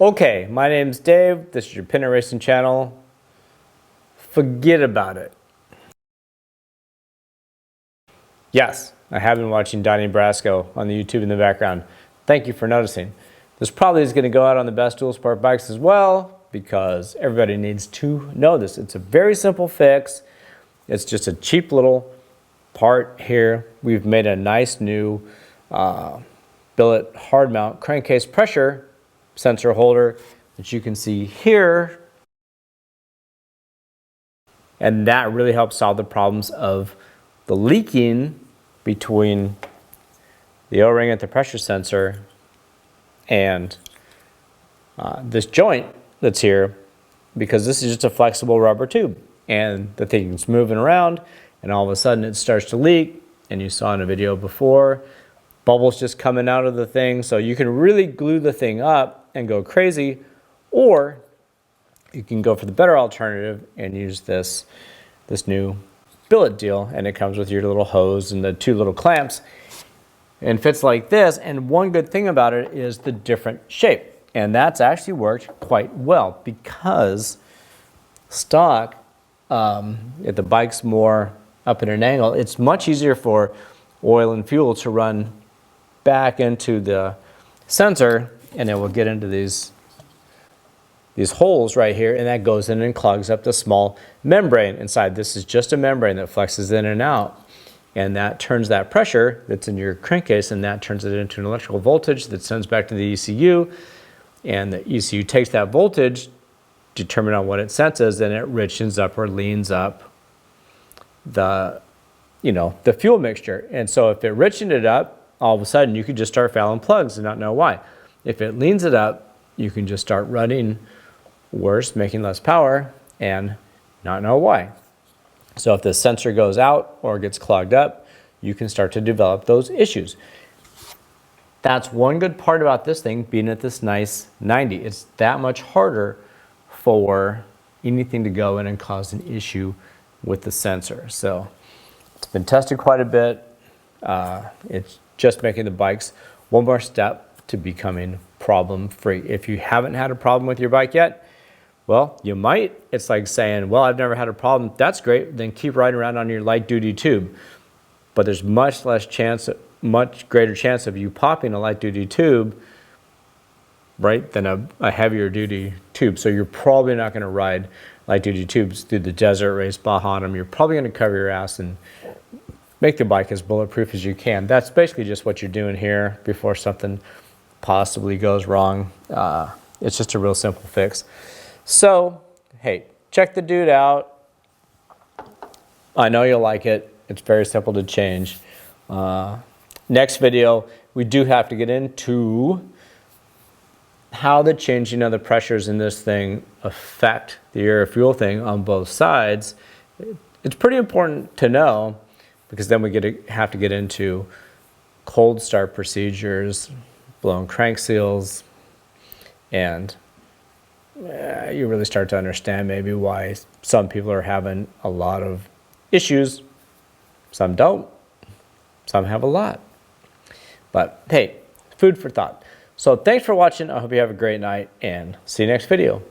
Okay, my name's Dave. This is your Pinner Racing channel. Forget about it. Yes, I have been watching Donnie Brasco on the YouTube in the background. Thank you for noticing. This probably is going to go out on the best dual sport bikes as well because everybody needs to know this. It's a very simple fix. It's just a cheap little part here. We've made a nice new billet hard mount crankcase pressure sensor holder that you can see here. And that really helps solve the problems of the leaking between the O-ring at the pressure sensor and this joint that's here, because this is just a flexible rubber tube and the thing's moving around and all of a sudden it starts to leak. And you saw in a video before, bubbles just coming out of the thing. So you can really glue the thing up and go crazy, or you can go for the better alternative and use this new billet deal, and it comes with your little hose and the two little clamps and fits like this. And one good thing about it is the different shape, and that's actually worked quite well because stock, if the bike's more up at an angle, it's much easier for oil and fuel to run back into the sensor, and it will get into these holes right here, and that goes in and clogs up the small membrane inside. This is just a membrane that flexes in and out, and that turns that pressure that's in your crankcase, and that turns it into an electrical voltage that sends back to the ECU, and the ECU takes that voltage, determine on what it senses, and it richens up or leans up the fuel mixture. And so if it richened it up, all of a sudden you could just start fouling plugs and not know why. If it leans it up, you can just start running worse, making less power, and not know why. So if the sensor goes out or gets clogged up, you can start to develop those issues. That's one good part about this thing being at this nice 90. It's that much harder for anything to go in and cause an issue with the sensor. So it's been tested quite a bit. It's just making the bikes one more step to becoming problem-free. If you haven't had a problem with your bike yet, well, you might. It's like saying, well, I've never had a problem. That's great. Then keep riding around on your light-duty tube. But there's much greater chance of you popping a light-duty tube, right, than a heavier duty tube. So you're probably not going to ride light-duty tubes through the desert, race Baja on them. You're probably going to cover your ass and make the bike as bulletproof as you can. That's basically just what you're doing here before something possibly goes wrong. It's just a real simple fix. So, hey, check the dude out. I know you'll like it. It's very simple to change. Next video, we do have to get into how the changing of the pressures in this thing affect the air fuel thing on both sides. It's pretty important to know, because then we have to get into cold start procedures, blown crank seals, and you really start to understand maybe why some people are having a lot of issues. Some don't. Some have a lot. But hey, food for thought. So thanks for watching. I hope you have a great night, and see you next video.